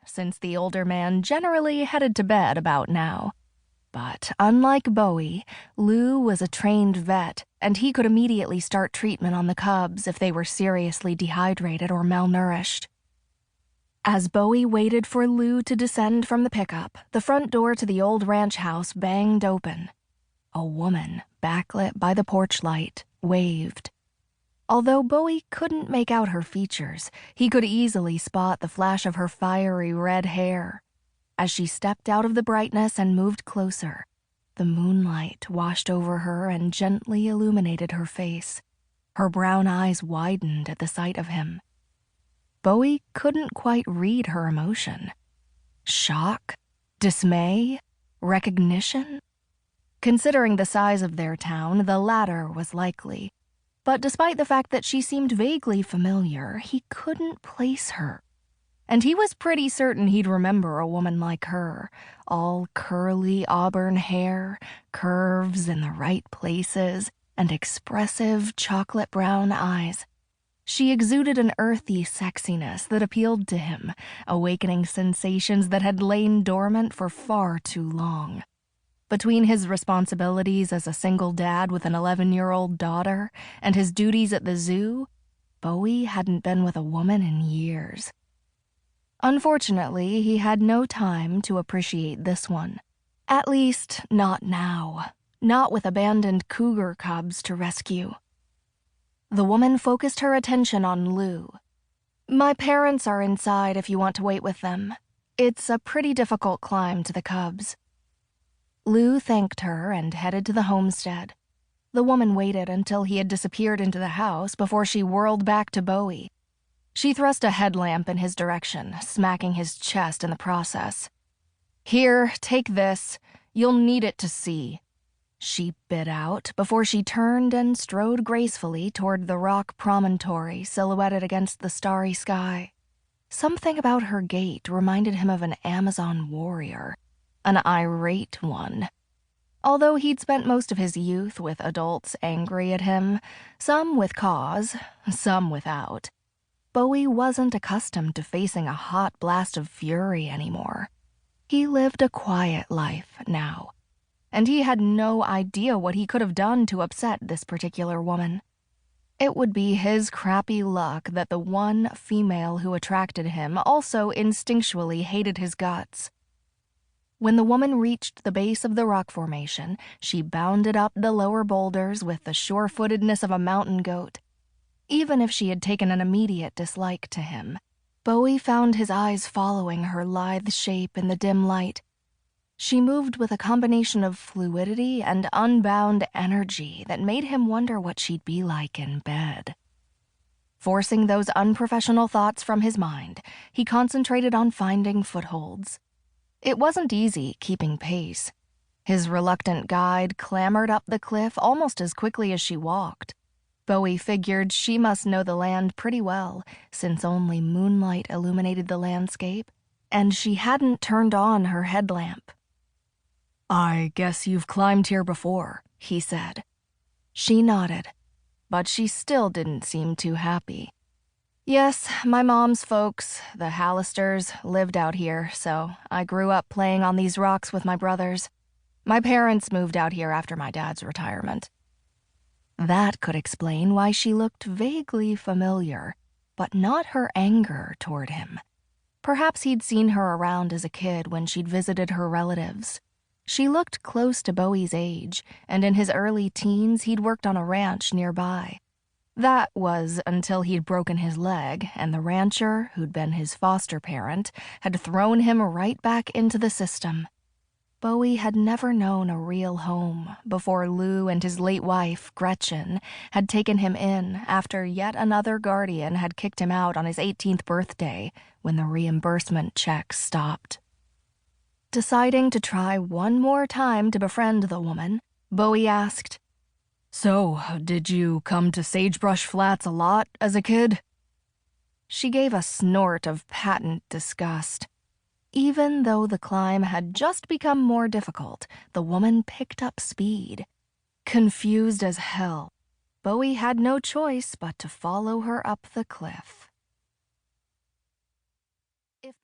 since the older man generally headed to bed about now. But unlike Bowie, Lou was a trained vet, and he could immediately start treatment on the cubs if they were seriously dehydrated or malnourished. As Bowie waited for Lou to descend from the pickup, the front door to the old ranch house banged open. A woman, backlit by the porch light, waved. Although Bowie couldn't make out her features, he could easily spot the flash of her fiery red hair. As she stepped out of the brightness and moved closer, the moonlight washed over her and gently illuminated her face. Her brown eyes widened at the sight of him. Bowie couldn't quite read her emotion. Shock? Dismay? Recognition? Considering the size of their town, the latter was likely. But despite the fact that she seemed vaguely familiar, he couldn't place her. And he was pretty certain he'd remember a woman like her, all curly auburn hair, curves in the right places, and expressive chocolate brown eyes. She exuded an earthy sexiness that appealed to him, awakening sensations that had lain dormant for far too long. Between his responsibilities as a single dad with an 11-year-old daughter and his duties at the zoo, Bowie hadn't been with a woman in years. Unfortunately, he had no time to appreciate this one. At least, not now. Not with abandoned cougar cubs to rescue. The woman focused her attention on Lou. "My parents are inside if you want to wait with them. It's a pretty difficult climb to the cubs." Lou thanked her and headed to the homestead. The woman waited until he had disappeared into the house before she whirled back to Bowie. She thrust a headlamp in his direction, smacking his chest in the process. "Here, take this. You'll need it to see," she bit out before she turned and strode gracefully toward the rock promontory silhouetted against the starry sky. Something about her gait reminded him of an Amazon warrior, an irate one. Although he'd spent most of his youth with adults angry at him, some with cause, some without, Bowie wasn't accustomed to facing a hot blast of fury anymore. He lived a quiet life now, and he had no idea what he could have done to upset this particular woman. It would be his crappy luck that the one female who attracted him also instinctually hated his guts. When the woman reached the base of the rock formation, she bounded up the lower boulders with the sure-footedness of a mountain goat. Even if she had taken an immediate dislike to him, Bowie found his eyes following her lithe shape in the dim light. She moved with a combination of fluidity and unbound energy that made him wonder what she'd be like in bed. Forcing those unprofessional thoughts from his mind, he concentrated on finding footholds. It wasn't easy keeping pace. His reluctant guide clambered up the cliff almost as quickly as she walked. Bowie figured she must know the land pretty well, since only moonlight illuminated the landscape, and she hadn't turned on her headlamp. "I guess you've climbed here before," he said. She nodded, but she still didn't seem too happy. "Yes, my mom's folks, the Hallisters, lived out here, so I grew up playing on these rocks with my brothers. My parents moved out here after my dad's retirement." That could explain why she looked vaguely familiar, but not her anger toward him. Perhaps he'd seen her around as a kid when she'd visited her relatives. She looked close to Bowie's age, and in his early teens he'd worked on a ranch nearby. That was until he'd broken his leg, and the rancher, who'd been his foster parent, had thrown him right back into the system. Bowie had never known a real home before Lou and his late wife, Gretchen, had taken him in after yet another guardian had kicked him out on his 18th birthday when the reimbursement checks stopped. Deciding to try one more time to befriend the woman, Bowie asked, "So, did you come to Sagebrush Flats a lot as a kid?" She gave a snort of patent disgust. Even though the climb had just become more difficult, the woman picked up speed. Confused as hell, Bowie had no choice but to follow her up the cliff.